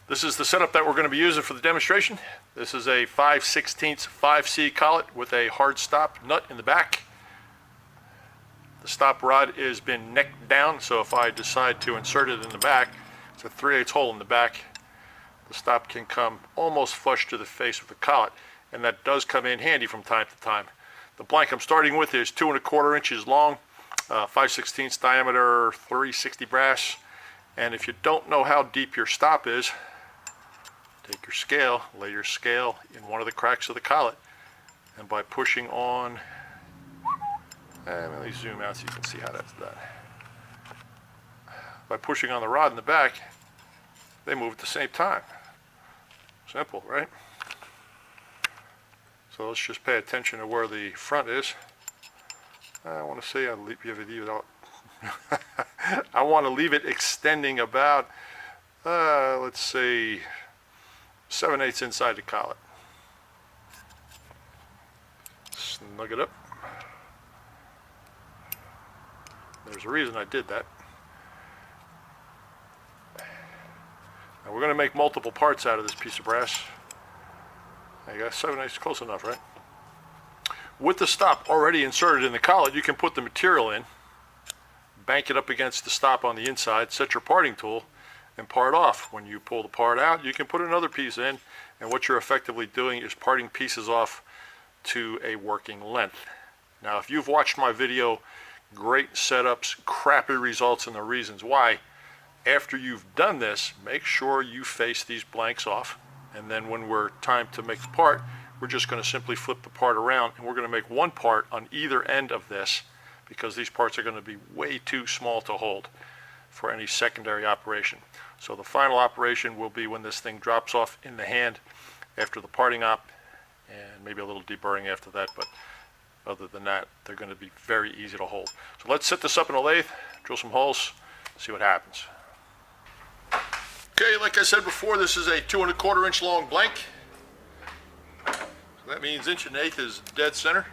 This is the setup that we're going to be using for the demonstration. This is a 5/16 5C collet with a hard stop nut in the back. The stop rod has been necked down, so if I decide to insert it in the back, it's a 3/8 hole in the back. The stop can come almost flush to the face of the collet, and that does come in handy from time to time. The blank I'm starting with is 2 1/4 inches long, 5/16 diameter, 360 brass. And if you don't know how deep your stop is, take your scale, lay your scale in one of the cracks of the collet, and by pushing on, let me zoom out so you can see how that's done. By pushing on the rod in the back, they move at the same time. Simple, right? So let's just pay attention to where the front is. I want to say I leave it out. I want to leave it extending about, let's say, 7/8 inside the collet. Snug it up. There's a reason I did that. Now we're going to make multiple parts out of this piece of brass. I got 7/8 close enough, right? With the stop already inserted in the collet, you can put the material in, bank it up against the stop on the inside, set your parting tool, and part off. When you pull the part out, you can put another piece in, and what you're effectively doing is parting pieces off to a working length. Now, if you've watched my video, great setups, crappy results, and the reasons why, after you've done this, make sure you face these blanks off, and then when we're time to make the part, we're just going to simply flip the part around, and we're going to make one part on either end of this, because these parts are going to be way too small to hold for any secondary operation. So the final operation will be when this thing drops off in the hand after the parting op, and maybe a little deburring after that, but other than that, they're going to be very easy to hold. So let's set this up in a lathe, drill some holes, see what happens. Okay, like I said before, this is a 2 1/4 inch long blank. So that means 1/8 is dead center.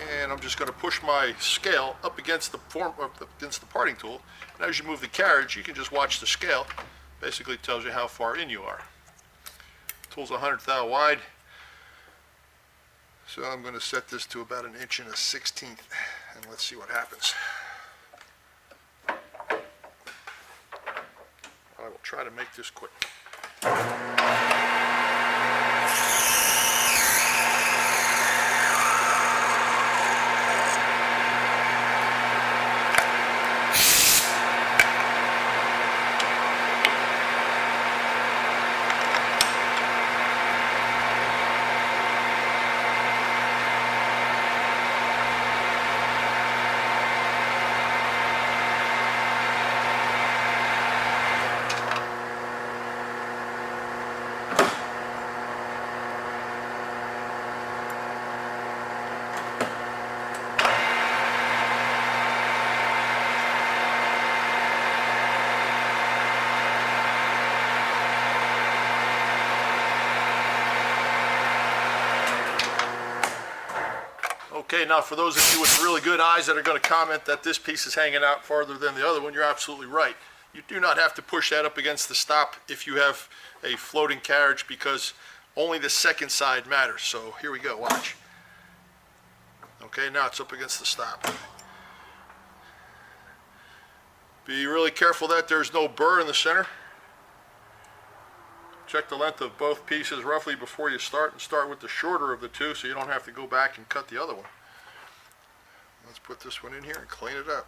And I'm just going to push my scale up against the parting tool. And as you move the carriage, you can just watch the scale. Basically tells you how far in you are. The tool's 100 thou wide. So I'm going to set this to about 1 1/16, and let's see what happens. I will try to make this quick. Okay, now for those of you with really good eyes that are going to comment that this piece is hanging out farther than the other one, you're absolutely right. You do not have to push that up against the stop if you have a floating carriage, because only the second side matters. So here we go, watch. Okay, now it's up against the stop. Be really careful that there's no burr in the center. Check the length of both pieces roughly before you start, and start with the shorter of the two so you don't have to go back and cut the other one. Let's put this one in here and clean it up.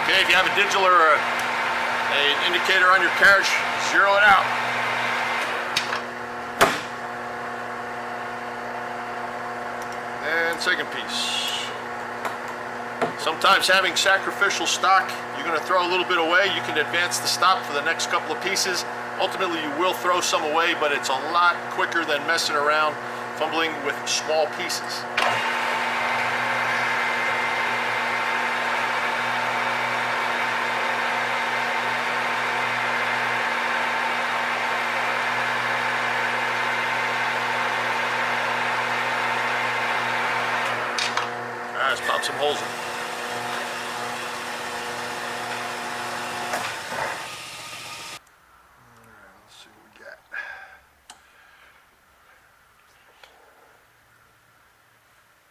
Okay, if you have a digital or an indicator on your carriage, zero it out. And second piece. Sometimes having sacrificial stock, you're going to throw a little bit away. You can advance the stop for the next couple of pieces. Ultimately, you will throw some away, but it's a lot quicker than messing around, fumbling with small pieces. some holes in it. Let's see what we got.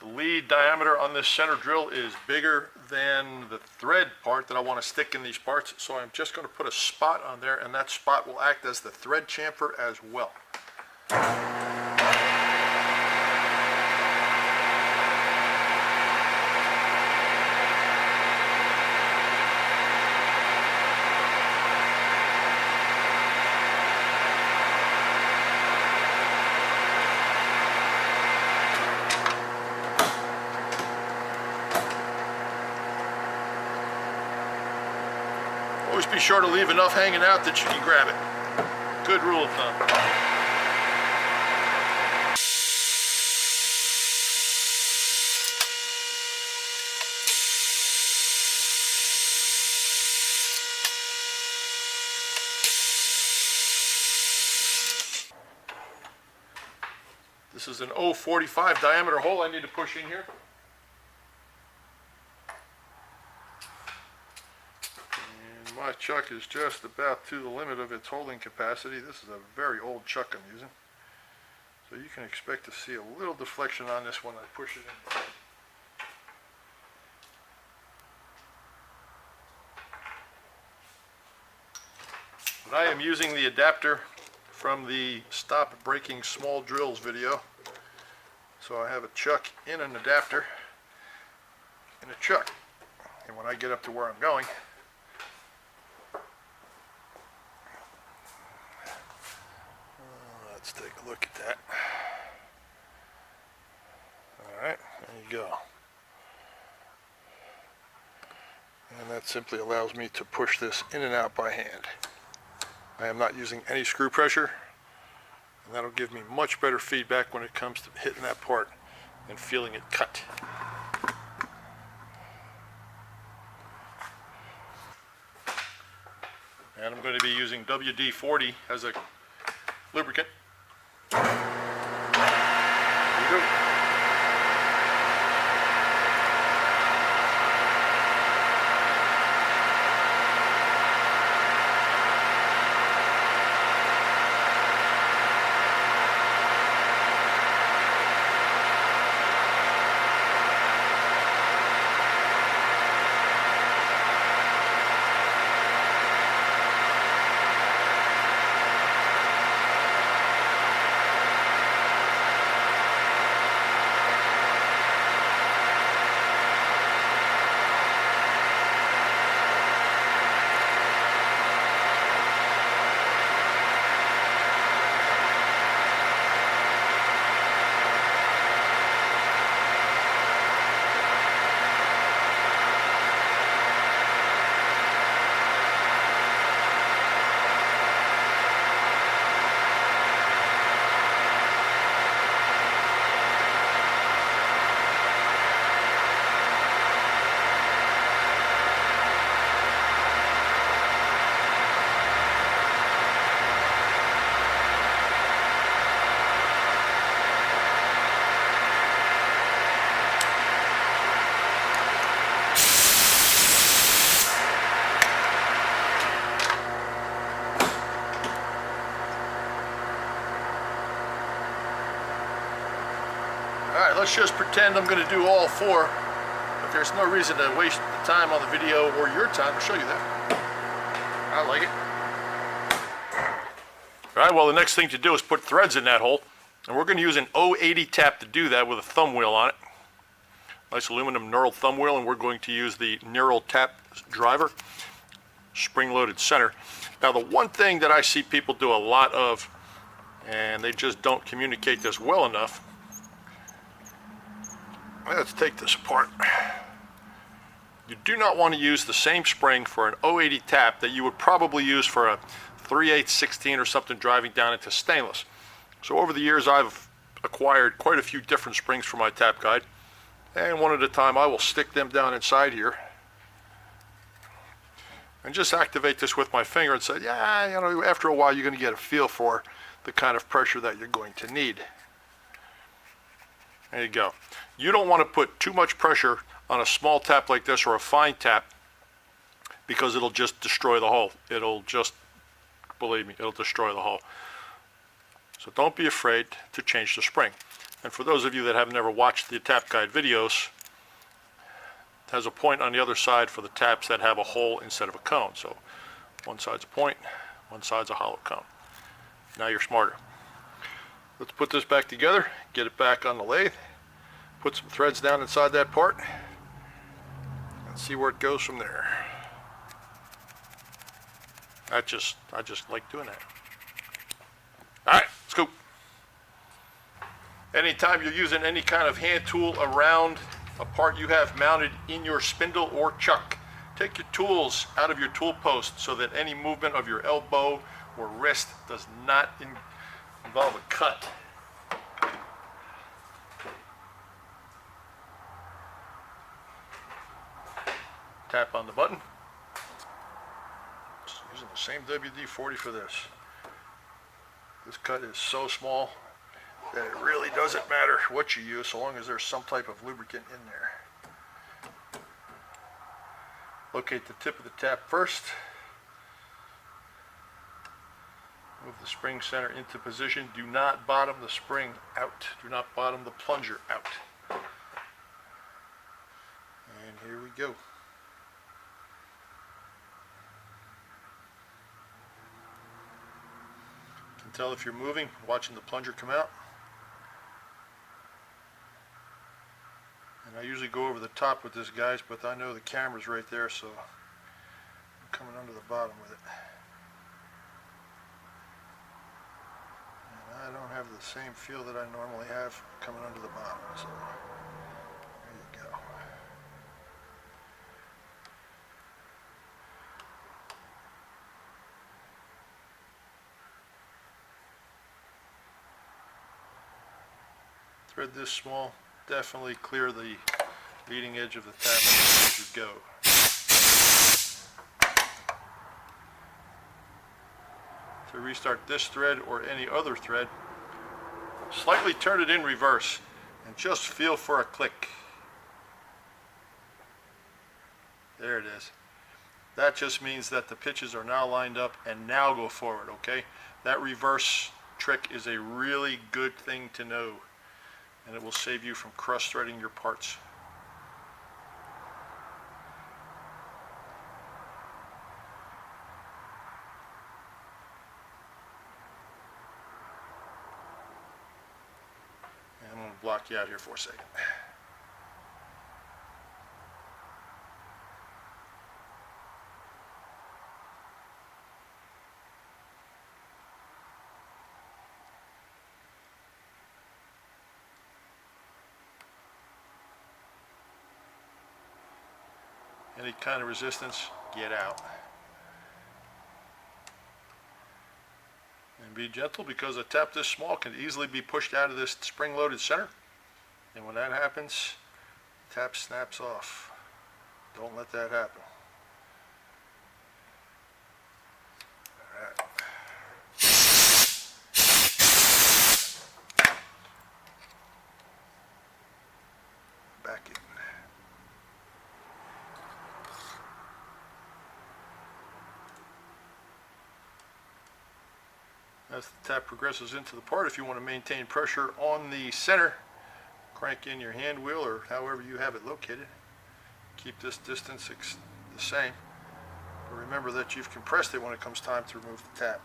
The lead diameter on this center drill is bigger than the thread part that I want to stick in these parts, so I'm just going to put a spot on there, and that spot will act as the thread chamfer as well. Always be sure to leave enough hanging out that you can grab it. Good rule of thumb. This is an 0.45 diameter hole I need to push in here. My chuck is just about to the limit of its holding capacity. This is a very old chuck I'm using, so you can expect to see a little deflection on this when I push it in. But I am using the adapter from the Stop Breaking Small Drills video. So I have a chuck in an adapter in a chuck, and when I get up to where I'm going, let's take a look at that. Alright, there you go. And that simply allows me to push this in and out by hand. I am not using any screw pressure, and that'll give me much better feedback when it comes to hitting that part and feeling it cut. And I'm going to be using WD-40 as a lubricant. There you go. Alright, let's just pretend I'm going to do all four, but there's no reason to waste the time on the video or your time to show you that. I like it. Alright, well the next thing to do is put threads in that hole, and we're going to use an 080 tap to do that with a thumb wheel on it. Nice aluminum knurled thumb wheel, and we're going to use the knurled tap driver, spring-loaded center. Now the one thing that I see people do a lot of, and they just don't communicate this well enough. Let's take this apart. You do not want to use the same spring for an 080 tap that you would probably use for a 3/8/16 or something driving down into stainless. So over the years I've acquired quite a few different springs for my tap guide, and one at a time I will stick them down inside here and just activate this with my finger and say, yeah, you know, after a while you're going to get a feel for the kind of pressure that you're going to need. There you go. You don't want to put too much pressure on a small tap like this or a fine tap, because it'll just destroy the hull. It'll just, believe me, it'll destroy the hull. So don't be afraid to change the spring. And for those of you that have never watched the tap guide videos, it has a point on the other side for the taps that have a hole instead of a cone. So one side's a point, one side's a hollow cone. Now you're smarter. Let's put this back together, get it back on the lathe, put some threads down inside that part, and see where it goes from there. I just like doing that. All right, let's go. Anytime you're using any kind of hand tool around a part you have mounted in your spindle or chuck, take your tools out of your tool post so that any movement of your elbow or wrist does not involve a cut. Tap on the button. Just using the same WD-40 for this. This cut is so small that it really doesn't matter what you use so long as there's some type of lubricant in there. Locate the tip of the tap first. Move the spring center into position. Do not bottom the spring out. Do not bottom the plunger out. And here we go. You can tell if you're moving, watching the plunger come out. And I usually go over the top with this, guys, but I know the camera's right there, so I'm coming under the bottom with it. And I don't have the same feel that I normally have coming under the bottom, so there you go. Thread this small. Definitely clear the leading edge of the tap as you go. To restart this thread or any other thread, slightly turn it in reverse and just feel for a click. There it is. That just means that the pitches are now lined up and now go forward, okay? That reverse trick is a really good thing to know, and it will save you from cross-threading your parts. And I'm going to block you out here for a second. Any kind of resistance, get out. And be gentle, because a tap this small can easily be pushed out of this spring-loaded center. And when that happens, the tap snaps off. Don't let that happen. All right. Back in. As the tap progresses into the part, if you want to maintain pressure on the center, crank in your hand wheel or however you have it located. Keep this distance the same. But remember that you've compressed it when it comes time to remove the tap.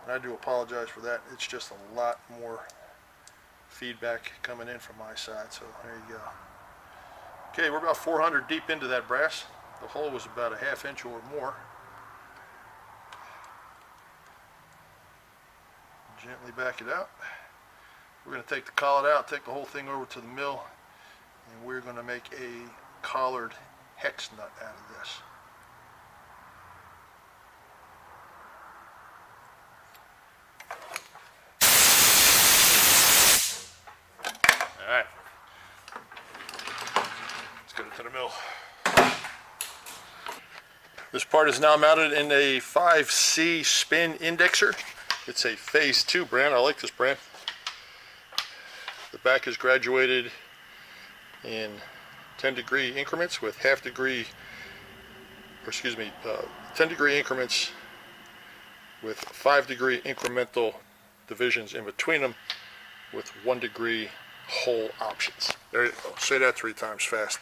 And I do apologize for that. It's just a lot more feedback coming in from my side, so there you go. Okay, we're about 400 deep into that brass. The hole was about a ½ inch or more. Gently back it out. We're going to take the collet out, take the whole thing over to the mill, and we're going to make a collared hex nut out of this. Alright. Let's get it to the mill. This part is now mounted in a 5C spin indexer. It's a phase 2 brand. I like this brand. The back is graduated in 10-degree increments with 10-degree increments with 5-degree incremental divisions in between them with 1-degree hole options. There you go. Say that 3 times fast.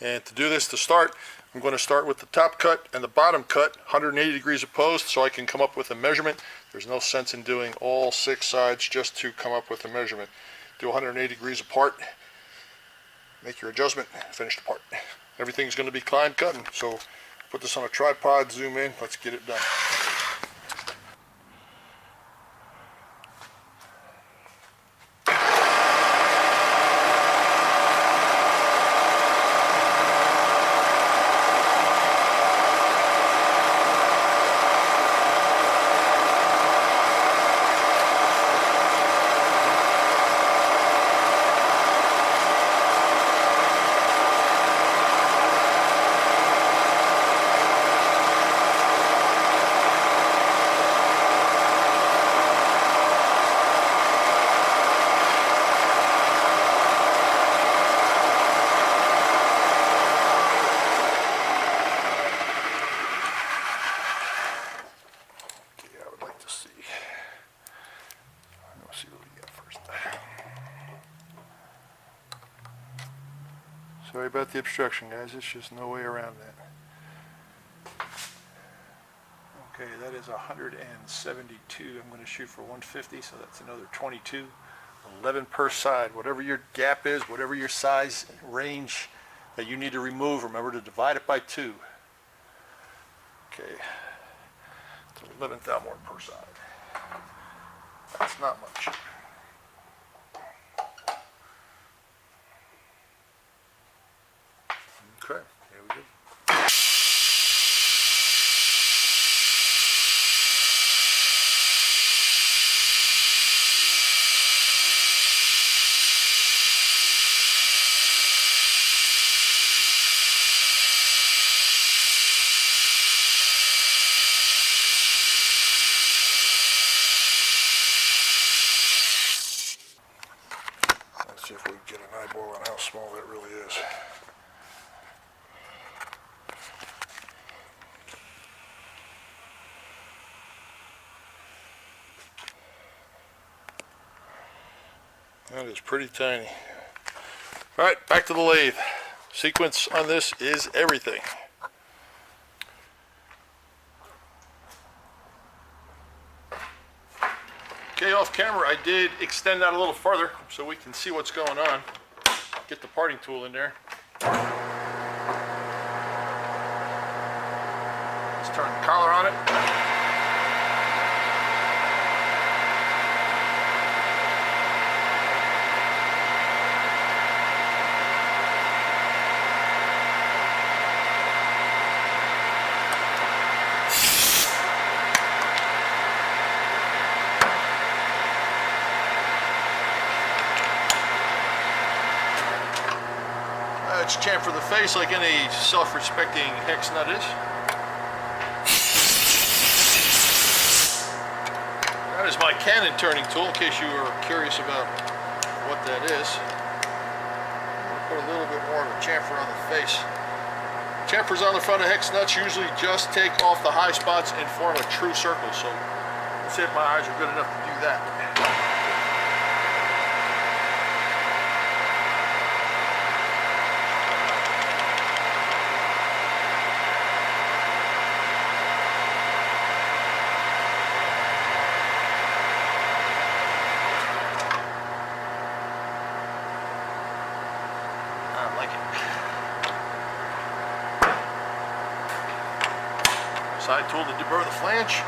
And to do this, to start, I'm going to start with the top cut and the bottom cut 180 degrees opposed so I can come up with a measurement. There's no sense in doing all 6 sides just to come up with a measurement. Do 180 degrees apart, make your adjustment, finish the part. Everything's going to be climb cutting, so put this on a tripod, zoom in, let's get it done. Sorry about the obstruction, guys. There's just no way around that. Okay, that is 172. I'm going to shoot for 150, so that's another 22. 11 per side. Whatever your gap is, whatever your size range that you need to remove, remember to divide it by 2. Okay, so 11 thou more per side. That's not much. Okay, here we go. Let's see if we can get an eyeball on how small that really is. That is pretty tiny. All right, back to the lathe. Sequence on this is everything. Okay, off camera, I did extend that a little further so we can see what's going on. Get the parting tool in there. Let's turn the collar on it. It's chamfer the face like any self-respecting hex nut is. That is my Canon turning tool, in case you were curious about what that is. Put a little bit more of a chamfer on the face. Chamfers on the front of hex nuts usually just take off the high spots and form a true circle, so let's see if my eyes are good enough to do that. Side tool to deburr the flange.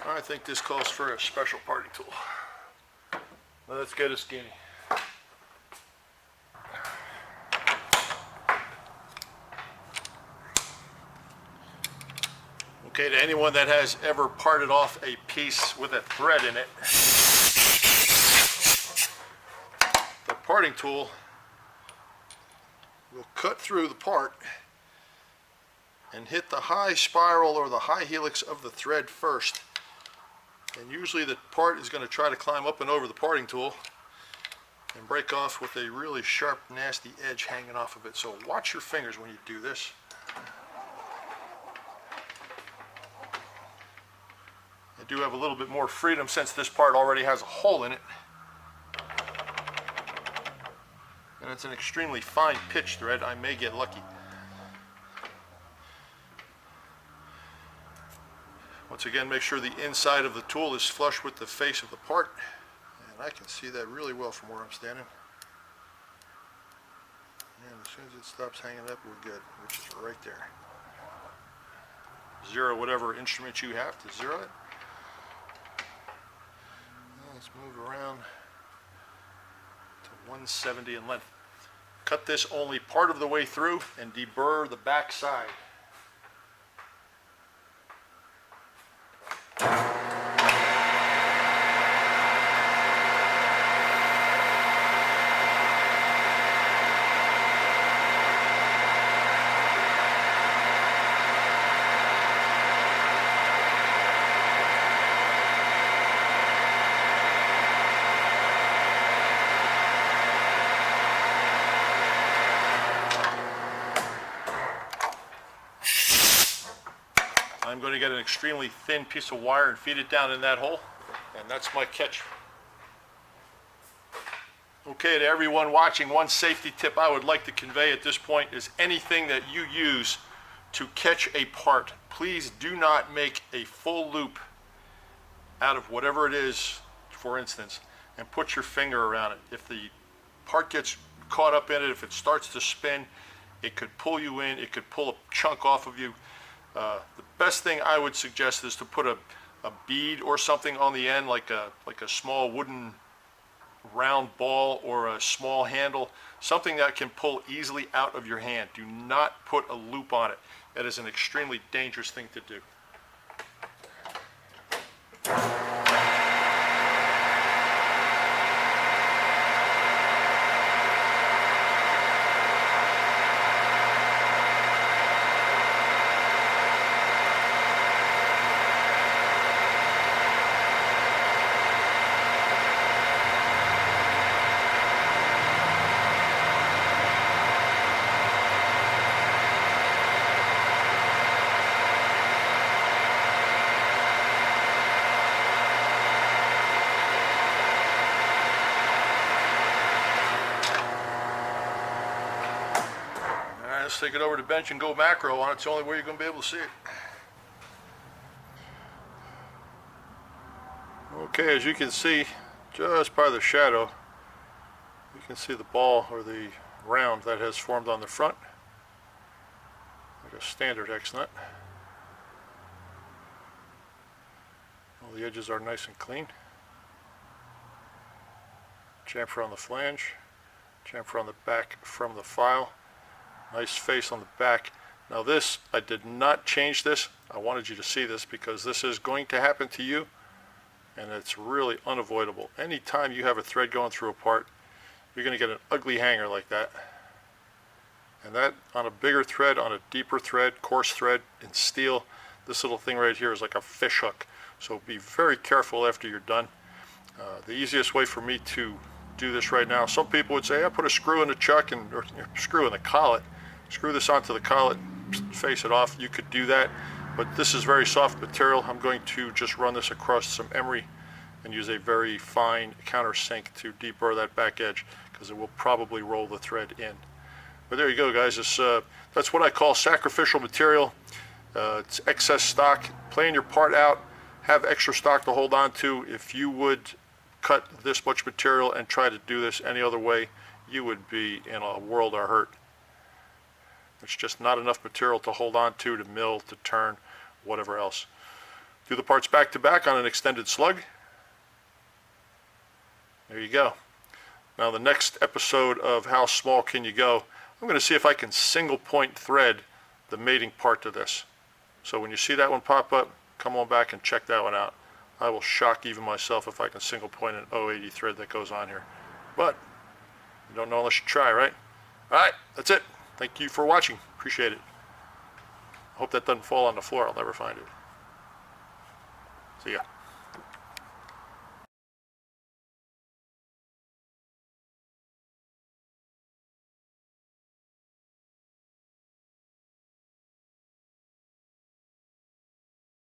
I think this calls for a special parting tool. Now let's get a skinny. Okay, to anyone that has ever parted off a piece with a thread in it, the parting tool will cut through the part and hit the high spiral or the high helix of the thread first. And usually the part is going to try to climb up and over the parting tool and break off with a really sharp, nasty edge hanging off of it. So watch your fingers when you do this. I do have a little bit more freedom since this part already has a hole in it. And it's an extremely fine pitch thread. I may get lucky. Once again, make sure the inside of the tool is flush with the face of the part. And I can see that really well from where I'm standing. And as soon as it stops hanging up, we're good, which is right there. Zero whatever instrument you have to zero it. Let's move around to 170 in length. Cut this only part of the way through and deburr the back side. I'm going to get an extremely thin piece of wire and feed it down in that hole, and that's my catch. Okay, to everyone watching, one safety tip I would like to convey at this point is anything that you use to catch a part, please do not make a full loop out of whatever it is, for instance, and put your finger around it. If the part gets caught up in it, if it starts to spin, it could pull you in, it could pull a chunk off of you. The best thing I would suggest is to put a bead or something on the end, like a small wooden round ball or a small handle, something that can pull easily out of your hand. Do not put a loop on it. That is an extremely dangerous thing to do. Let's take it over to the bench and go macro on it. It's the only way you're going to be able to see it. Okay, as you can see, just by the shadow, you can see the ball or the round that has formed on the front, like a standard X nut. All the edges are nice and clean. Chamfer on the flange, chamfer on the back from the file. Nice face on the back. Now this, I did not change this. I wanted you to see this because this is going to happen to you, and it's really unavoidable. Anytime you have a thread going through a part, you're going to get an ugly hanger like that. And that on a bigger thread, on a deeper thread, coarse thread in steel, this little thing right here is like a fish hook. So be very careful after you're done. The easiest way for me to do this right now, some people would say, I put a screw in the chuck and or screw in the collet. Screw this onto the collet, face it off. You could do that, but this is very soft material. I'm going to just run this across some emery and use a very fine countersink to deburr that back edge because it will probably roll the thread in. But there you go, guys. That's what I call sacrificial material. It's excess stock. Plan your part out. Have extra stock to hold on to. If you would cut this much material and try to do this any other way, you would be in a world of hurt. It's just not enough material to hold on to mill, to turn, whatever else. Do the parts back to back on an extended slug. There you go. Now the next episode of How Small Can You Go, I'm going to see if I can single point thread the mating part to this. So when you see that one pop up, come on back and check that one out. I will shock even myself if I can single point an 080 thread that goes on here. But you don't know unless you try, right? All right, that's it. Thank you for watching. Appreciate it. I hope that doesn't fall on the floor. I'll never find it. See ya.